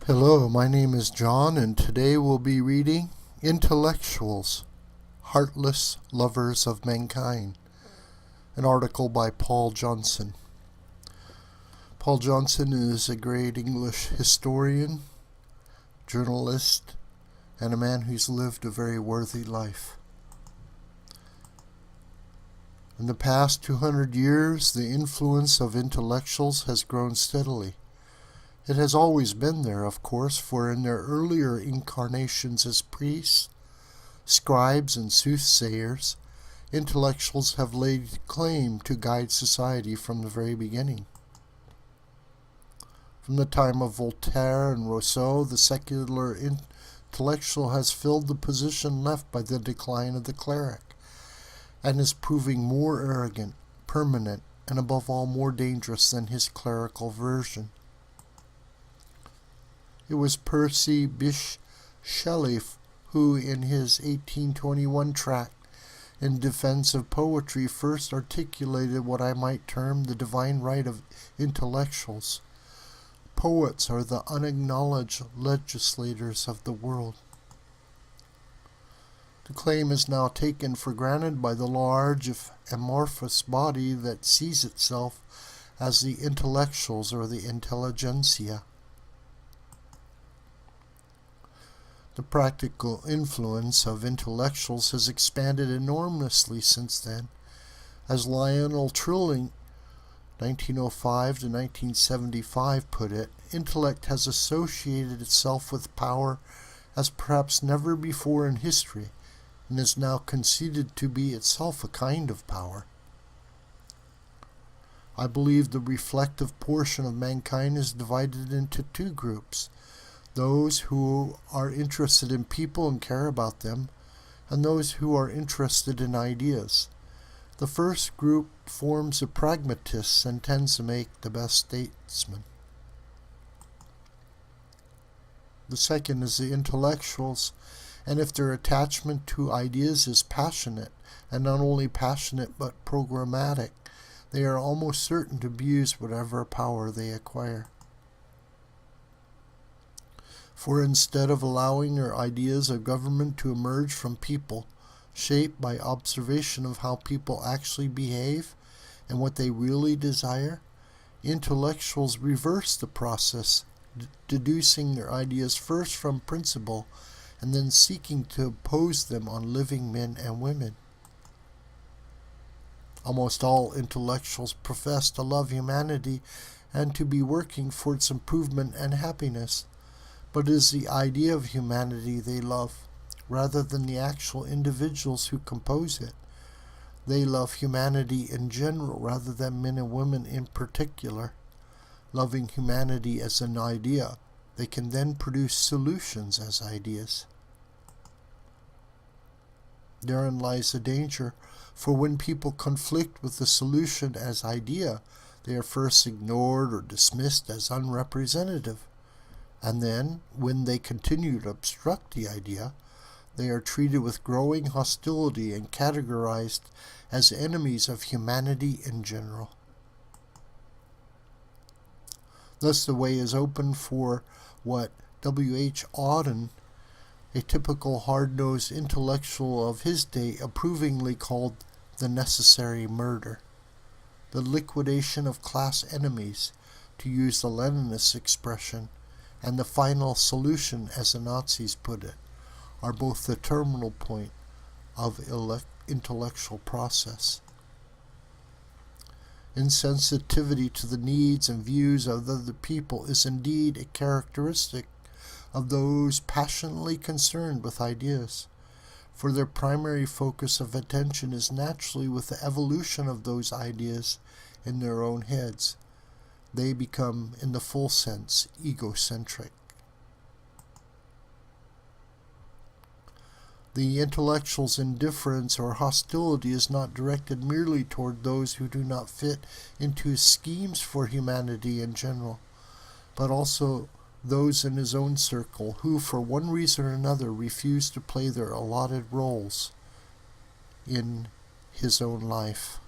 Hello, my name is John, and today we'll be reading Intellectuals, Heartless Lovers of Mankind, an article by Paul Johnson. Paul Johnson is a great English historian, journalist, and a man who's lived a very worthy life. In the past 200 years, the influence of intellectuals has grown steadily. It has always been there, of course, for in their earlier incarnations as priests, scribes, and soothsayers, intellectuals have laid claim to guide society from the very beginning. From the time of Voltaire and Rousseau, the secular intellectual has filled the position left by the decline of the cleric, and is proving more arrogant, permanent, and above all more dangerous than his clerical version. It was Percy Bysshe Shelley who, in his 1821 tract in defense of poetry, first articulated what I might term the divine right of intellectuals. Poets are the unacknowledged legislators of the world. The claim is now taken for granted by the large amorphous body that sees itself as the intellectuals or the intelligentsia. The practical influence of intellectuals has expanded enormously since then. As Lionel Trilling, 1905 to 1975, put it, intellect has associated itself with power as perhaps never before in history, and is now conceded to be itself a kind of power. I believe the reflective portion of mankind is divided into two groups: those who are interested in people and care about them, and those who are interested in ideas. The first group forms the pragmatists and tends to make the best statesmen. The second is the intellectuals, and if their attachment to ideas is passionate, and not only passionate but programmatic, they are almost certain to abuse whatever power they acquire. For instead of allowing their ideas of government to emerge from people, shaped by observation of how people actually behave and what they really desire, intellectuals reverse the process, deducing their ideas first from principle and then seeking to impose them on living men and women. Almost all intellectuals profess to love humanity and to be working for its improvement and happiness. But it is the idea of humanity they love, rather than the actual individuals who compose it. They love humanity in general, rather than men and women in particular. Loving humanity as an idea, they can then produce solutions as ideas. Therein lies the danger, for when people conflict with the solution as idea, they are first ignored or dismissed as unrepresentative. And then, when they continue to obstruct the idea, they are treated with growing hostility and categorized as enemies of humanity in general. Thus the way is open for what W.H. Auden, a typical hard-nosed intellectual of his day, approvingly called the necessary murder, the liquidation of class enemies, to use the Leninist expression, and the final solution, as the Nazis put it, are both the terminal point of intellectual process. Insensitivity to the needs and views of other people is indeed a characteristic of those passionately concerned with ideas, for their primary focus of attention is naturally with the evolution of those ideas in their own heads. They become, in the full sense, egocentric. The intellectual's indifference or hostility is not directed merely toward those who do not fit into his schemes for humanity in general, but also those in his own circle who, for one reason or another, refuse to play their allotted roles in his own life.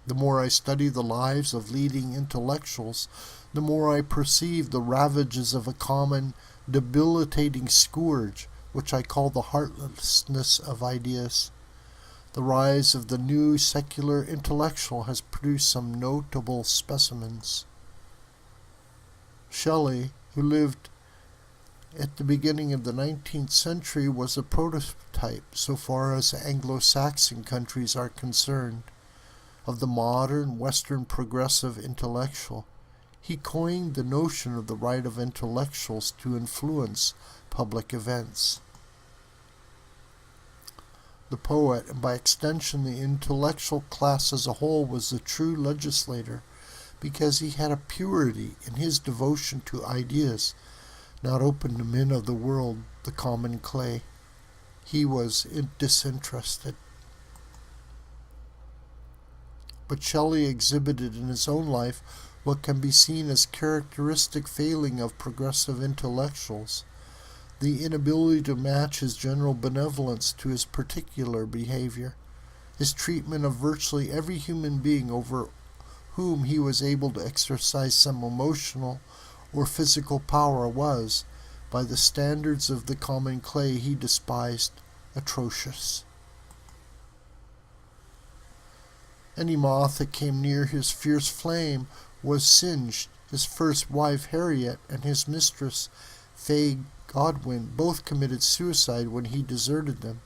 The more I study the lives of leading intellectuals, the more I perceive the ravages of a common, debilitating scourge, which I call the heartlessness of ideas. The rise of the new secular intellectual has produced some notable specimens. Shelley, who lived at the beginning of the 19th century, was a prototype, so far as Anglo-Saxon countries are concerned, of the modern Western progressive intellectual. He coined the notion of the right of intellectuals to influence public events. The poet, and by extension the intellectual class as a whole, was the true legislator, because he had a purity in his devotion to ideas, not open to men of the world, the common clay. He was disinterested. But Shelley exhibited in his own life what can be seen as characteristic failing of progressive intellectuals: the inability to match his general benevolence to his particular behavior. His treatment of virtually every human being over whom he was able to exercise some emotional or physical power was, by the standards of the common clay he despised, atrocious. Any moth that came near his fierce flame was singed. His first wife, Harriet, and his mistress, Fay Godwin, both committed suicide when he deserted them.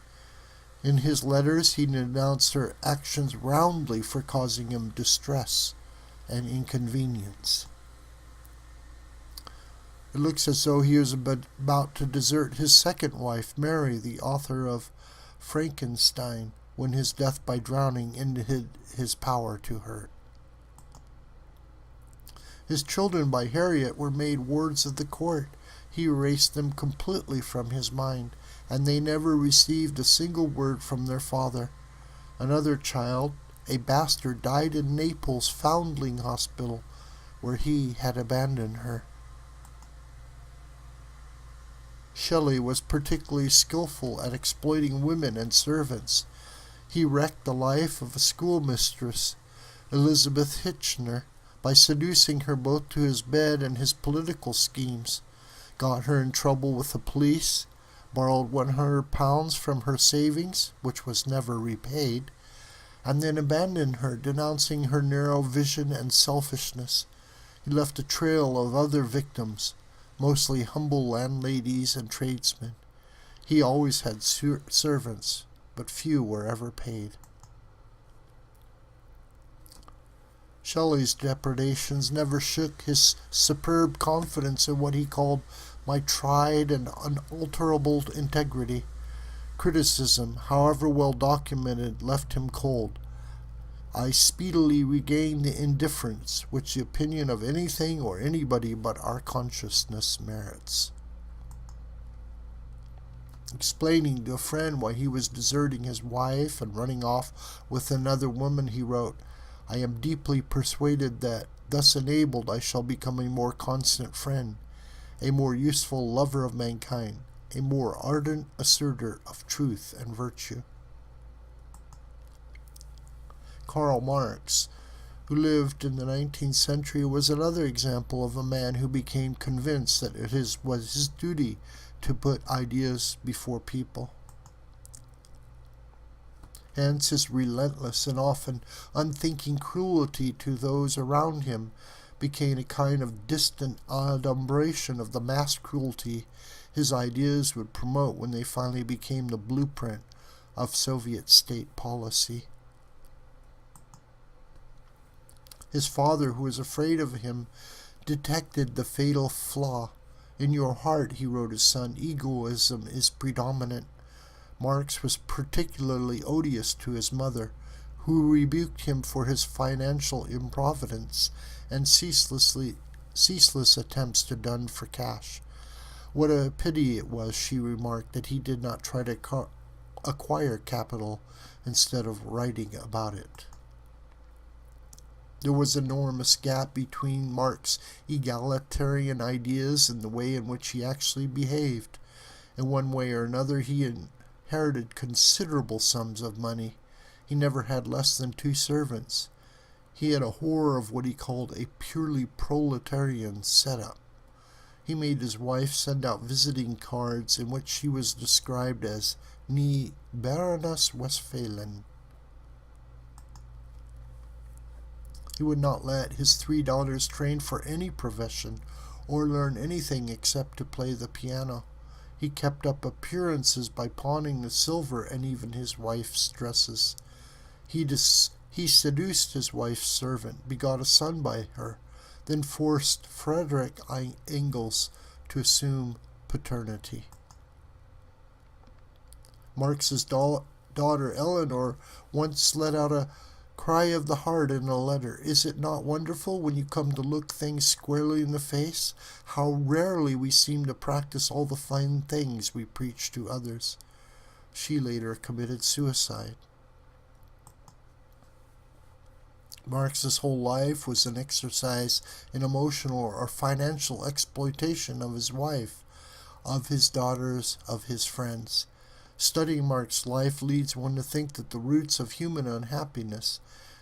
In his letters he denounced her actions roundly for causing him distress and inconvenience. It looks as though he was about to desert his second wife, Mary, the author of Frankenstein, when his death by drowning ended his power to hurt. His children by Harriet were made wards of the court. He erased them completely from his mind, and they never received a single word from their father. Another child, a bastard, died in Naples Foundling Hospital, where he had abandoned her. Shelley was particularly skillful at exploiting women and servants. He wrecked the life of a schoolmistress, Elizabeth Hitchener, by seducing her both to his bed and his political schemes, got her in trouble with the police, borrowed £100 from her savings, which was never repaid, and then abandoned her, denouncing her narrow vision and selfishness. He left a trail of other victims, mostly humble landladies and tradesmen. He always had servants, but few were ever paid. Shelley's depredations never shook his superb confidence in what he called my tried and unalterable integrity. Criticism, however well documented, left him cold. I speedily regained the indifference which the opinion of anything or anybody but our consciousness merits. Explaining to a friend why he was deserting his wife and running off with another woman, he wrote, I am deeply persuaded that, thus enabled, I shall become a more constant friend, a more useful lover of mankind, a more ardent asserter of truth and virtue. Karl Marx, who lived in the 19th century, was another example of a man who became convinced that it was his duty to put ideas before people. Hence his relentless and often unthinking cruelty to those around him became a kind of distant adumbration of the mass cruelty his ideas would promote when they finally became the blueprint of Soviet state policy. His father, who was afraid of him, detected the fatal flaw. In your heart, he wrote his son, egoism is predominant. Marx was particularly odious to his mother, who rebuked him for his financial improvidence and ceaseless attempts to dun for cash. What a pity it was, she remarked, that he did not try to acquire capital instead of writing about it. There was an enormous gap between Marx's egalitarian ideas and the way in which he actually behaved. In one way or another, he inherited considerable sums of money. He never had less than 2 servants. He had a horror of what he called a purely proletarian setup. He made his wife send out visiting cards in which she was described as Nie Baroness Westphalen. He would not let his 3 daughters train for any profession or learn anything except to play the piano. He kept up appearances by pawning the silver and even his wife's dresses. He seduced his wife's servant, begot a son by her, then forced Frederick Engels to assume paternity. Marx's daughter Eleanor once let out a cry of the heart in a letter. Is it not wonderful when you come to look things squarely in the face, how rarely we seem to practice all the fine things we preach to others? She later committed suicide. Marx's whole life was an exercise in emotional or financial exploitation of his wife, of his daughters, of his friends. Studying Marx's life leads one to think that the roots of human unhappiness,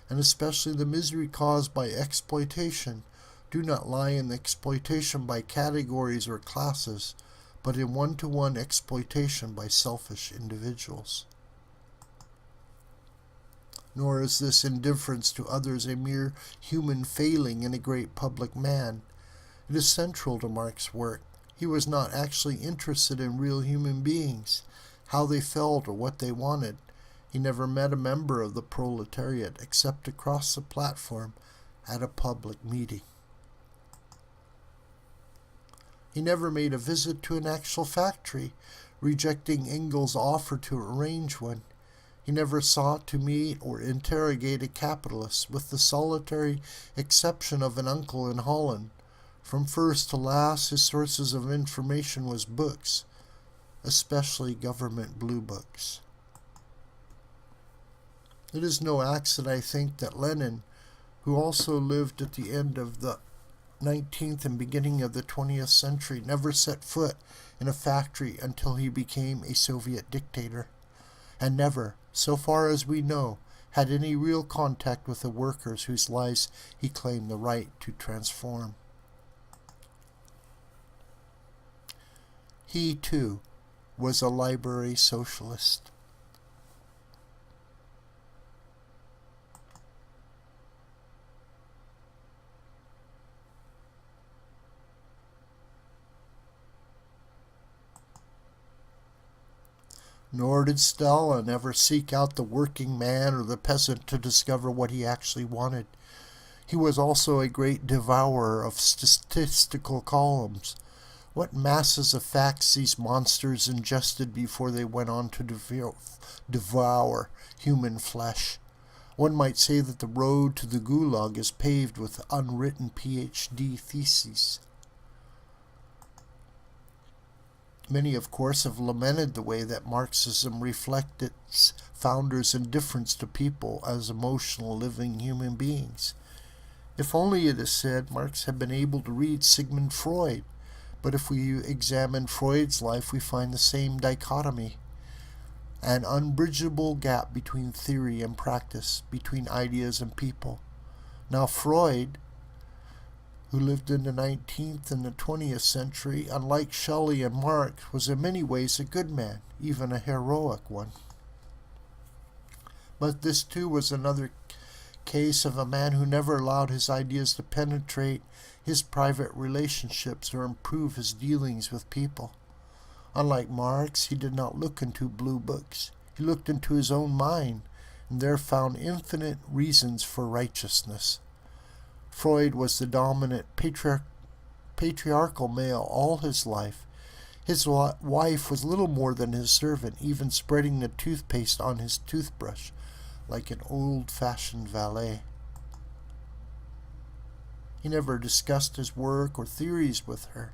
and especially the misery caused by exploitation, do not lie in the exploitation by categories or classes, but in one-to-one exploitation by selfish individuals. Nor is this indifference to others a mere human failing in a great public man. It is central to Marx's work. He was not actually interested in real human beings, how they felt or what they wanted. He never met a member of the proletariat except across the platform at a public meeting. He never made a visit to an actual factory, rejecting Engels' offer to arrange one. He never sought to meet or interrogate a capitalist, with the solitary exception of an uncle in Holland. From first to last, his sources of information was books, especially government blue books. It is no accident, I think, that Lenin, who also lived at the end of the 19th and beginning of the 20th century, never set foot in a factory until he became a Soviet dictator, and never, so far as we know, had any real contact with the workers whose lives he claimed the right to transform. He, too, was a library socialist. Nor did Stalin ever seek out the working man or the peasant to discover what he actually wanted. He was also a great devourer of statistical columns. What masses of facts these monsters ingested before they went on to devour human flesh. One might say that the road to the Gulag is paved with unwritten PhD theses. Many, of course, have lamented the way that Marxism reflected its founders' indifference to people as emotional living human beings. If only, it is said, Marx had been able to read Sigmund Freud. But if we examine Freud's life, we find the same dichotomy, an unbridgeable gap between theory and practice, between ideas and people. Now Freud, who lived in the 19th and the 20th century, unlike Shelley and Marx, was in many ways a good man, even a heroic one. But this too was another case of a man who never allowed his ideas to penetrate his private relationships or improve his dealings with people. Unlike Marx, he did not look into blue books. He looked into his own mind, and there found infinite reasons for righteousness. Freud was the dominant patriarchal male all his life. His wife was little more than his servant, even spreading the toothpaste on his toothbrush like an old-fashioned valet. He never discussed his work or theories with her,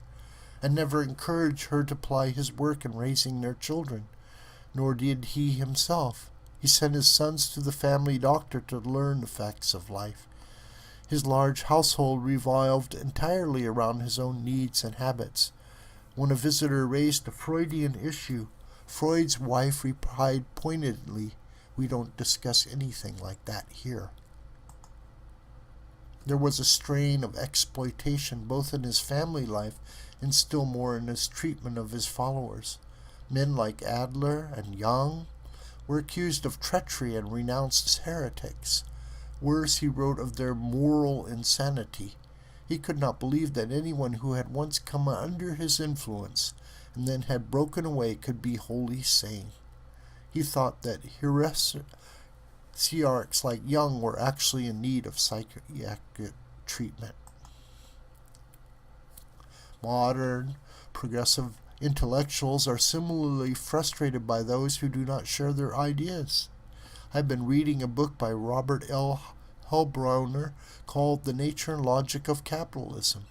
and never encouraged her to ply his work in raising their children, nor did he himself. He sent his sons to the family doctor to learn the facts of life. His large household revolved entirely around his own needs and habits. When a visitor raised a Freudian issue, Freud's wife replied pointedly, "We don't discuss anything like that here." There was a strain of exploitation both in his family life and still more in his treatment of his followers. Men like Adler and Young were accused of treachery and renounced as heretics. Worse, he wrote of their moral insanity. He could not believe that anyone who had once come under his influence and then had broken away could be wholly sane. He thought that heresiarchs like Young were actually in need of psychiatric treatment. Modern, progressive intellectuals are similarly frustrated by those who do not share their ideas. I've been reading a book by Robert L. Hellbrunner called The Nature and Logic of Capitalism.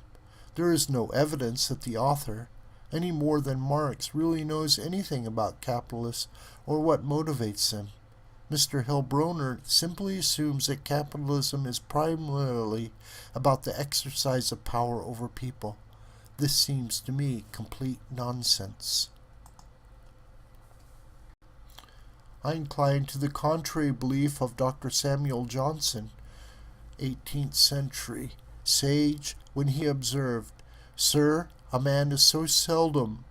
There is no evidence that the author, any more than Marx, really knows anything about capitalists or what motivates them. Mr. Hellbrunner simply assumes that capitalism is primarily about the exercise of power over people. This seems to me complete nonsense. I incline to the contrary belief of Dr. Samuel Johnson, 18th century sage, when he observed, "Sir, a man is seldom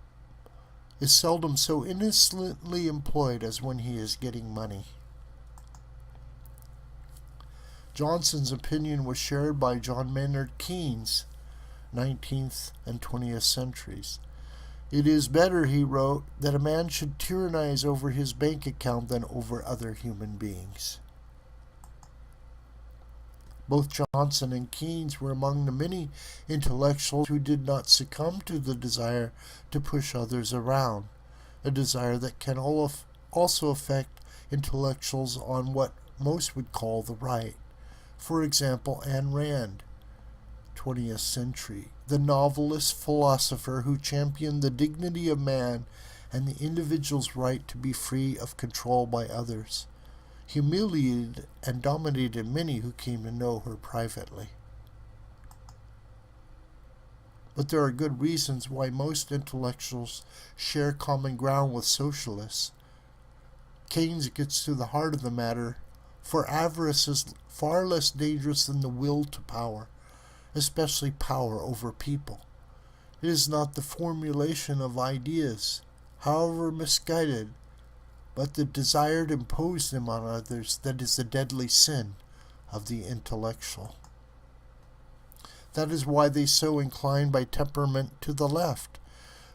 so innocently employed as when he is getting money." Johnson's opinion was shared by John Maynard Keynes, 19th and 20th centuries. "It is better," he wrote, "that a man should tyrannize over his bank account than over other human beings." Both Johnson and Keynes were among the many intellectuals who did not succumb to the desire to push others around, a desire that can also affect intellectuals on what most would call the right. For example, Ayn Rand, 20th century, the novelist philosopher who championed the dignity of man and the individual's right to be free of control by others, humiliated and dominated many who came to know her privately. But there are good reasons why most intellectuals share common ground with socialists. Keynes gets to the heart of the matter, for avarice is far less dangerous than the will to power, especially power over people. It is not the formulation of ideas, however misguided, but the desire to impose them on others that is the deadly sin of the intellectual. That is why they so incline by temperament to the left,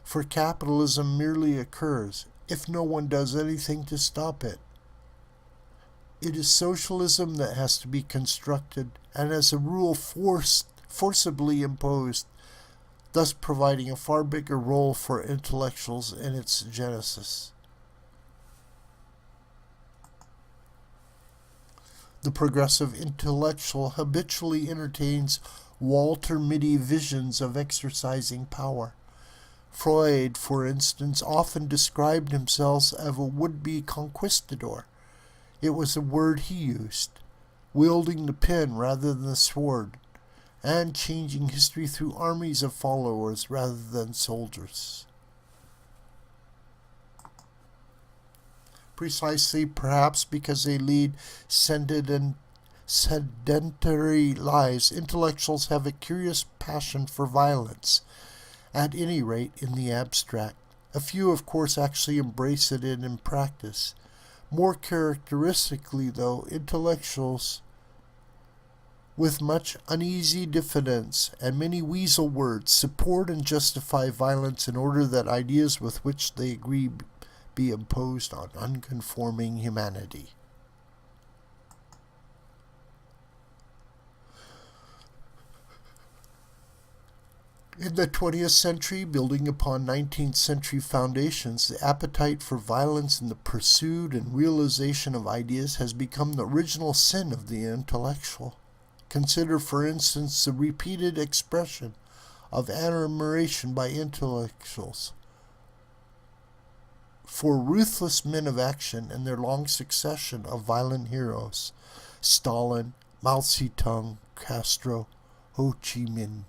for capitalism merely occurs if no one does anything to stop it. It is socialism that has to be constructed and as a rule forcibly imposed, thus providing a far bigger role for intellectuals in its genesis. The progressive intellectual habitually entertains Walter Mitty visions of exercising power. Freud, for instance, often described himself as a would-be conquistador. It was a word he used, wielding the pen rather than the sword, and changing history through armies of followers rather than soldiers. Precisely, perhaps because they lead sedentary lives, intellectuals have a curious passion for violence, at any rate in the abstract. A few, of course, actually embrace it in practice. More characteristically, though, intellectuals with much uneasy diffidence and many weasel words support and justify violence in order that ideas with which they agree be imposed on unconforming humanity. In the 20th century, building upon 19th century foundations, the appetite for violence in the pursuit and realization of ideas has become the original sin of the intellectual. Consider, for instance, the repeated expression of admiration by intellectuals for ruthless men of action and their long succession of violent heroes: Stalin, Mao Zedong, Castro, Ho Chi Minh.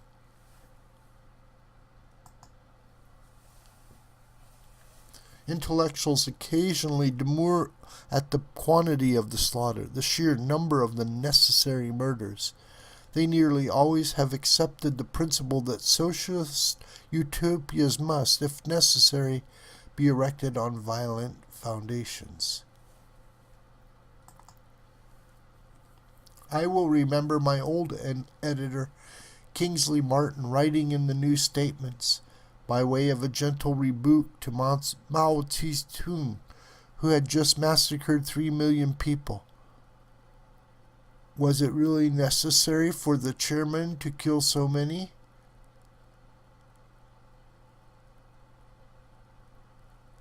Intellectuals occasionally demur at the quantity of the slaughter, the sheer number of the necessary murders. They nearly always have accepted the principle that socialist utopias must, if necessary, be erected on violent foundations. I will remember my old editor, Kingsley Martin, writing in the New Statements, by way of a gentle rebuke to Mao Zedong, who had just massacred 3 million people. Was it really necessary for the chairman to kill so many?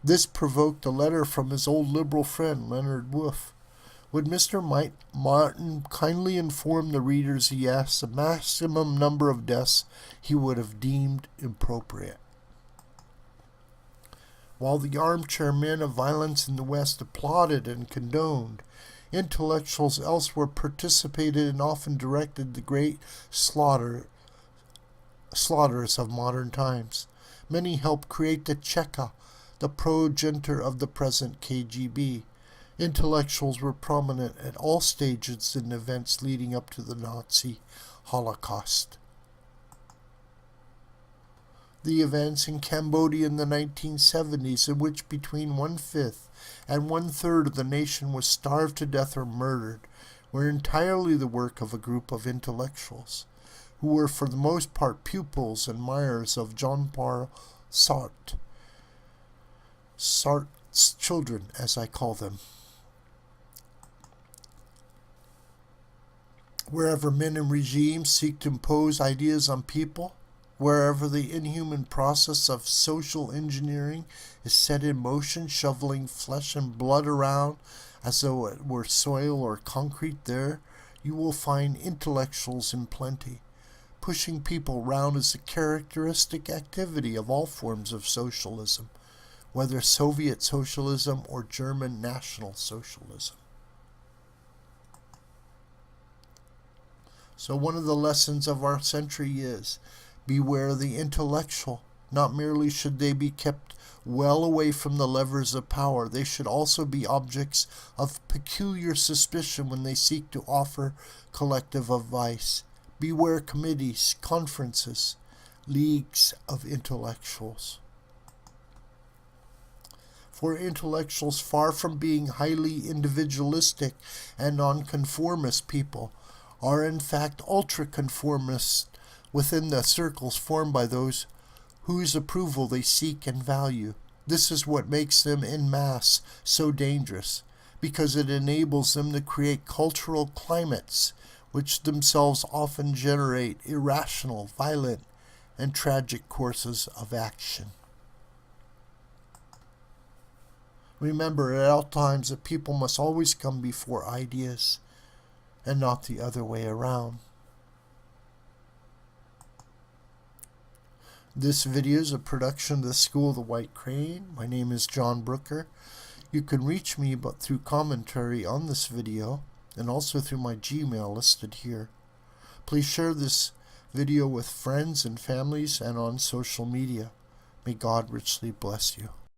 This provoked a letter from his old liberal friend, Leonard Woolf. Would Mr. Martin kindly inform the readers he asked the maximum number of deaths he would have deemed appropriate? While the armchair men of violence in the West applauded and condoned, intellectuals elsewhere participated and often directed the great slaughters of modern times. Many helped create the Cheka, the progenitor of the present KGB. Intellectuals were prominent at all stages in events leading up to the Nazi Holocaust. The events in Cambodia in the 1970s, in which between 1/5 and 1/3 of the nation was starved to death or murdered, were entirely the work of a group of intellectuals, who were for the most part pupils and admirers of Jean-Paul Sartre's children, as I call them. Wherever men and regimes seek to impose ideas on people, wherever the inhuman process of social engineering is set in motion, shoveling flesh and blood around as though it were soil or concrete, there you will find intellectuals in plenty. Pushing people round is a characteristic activity of all forms of socialism, whether Soviet socialism or German National Socialism. So one of the lessons of our century is, beware the intellectual. Not merely should they be kept well away from the levers of power, they should also be objects of peculiar suspicion when they seek to offer collective advice. Beware committees, conferences, leagues of intellectuals. For intellectuals, far from being highly individualistic and nonconformist people, are in fact ultra-conformist within the circles formed by those whose approval they seek and value. This is what makes them en masse so dangerous, because it enables them to create cultural climates which themselves often generate irrational, violent, and tragic courses of action. Remember at all times that people must always come before ideas, and not the other way around. This video is a production of the School of the White Crane. My name is John Brooker. You can reach me but through commentary on this video and also through my Gmail listed here. Please share this video with friends and families and on social media. May God richly bless you.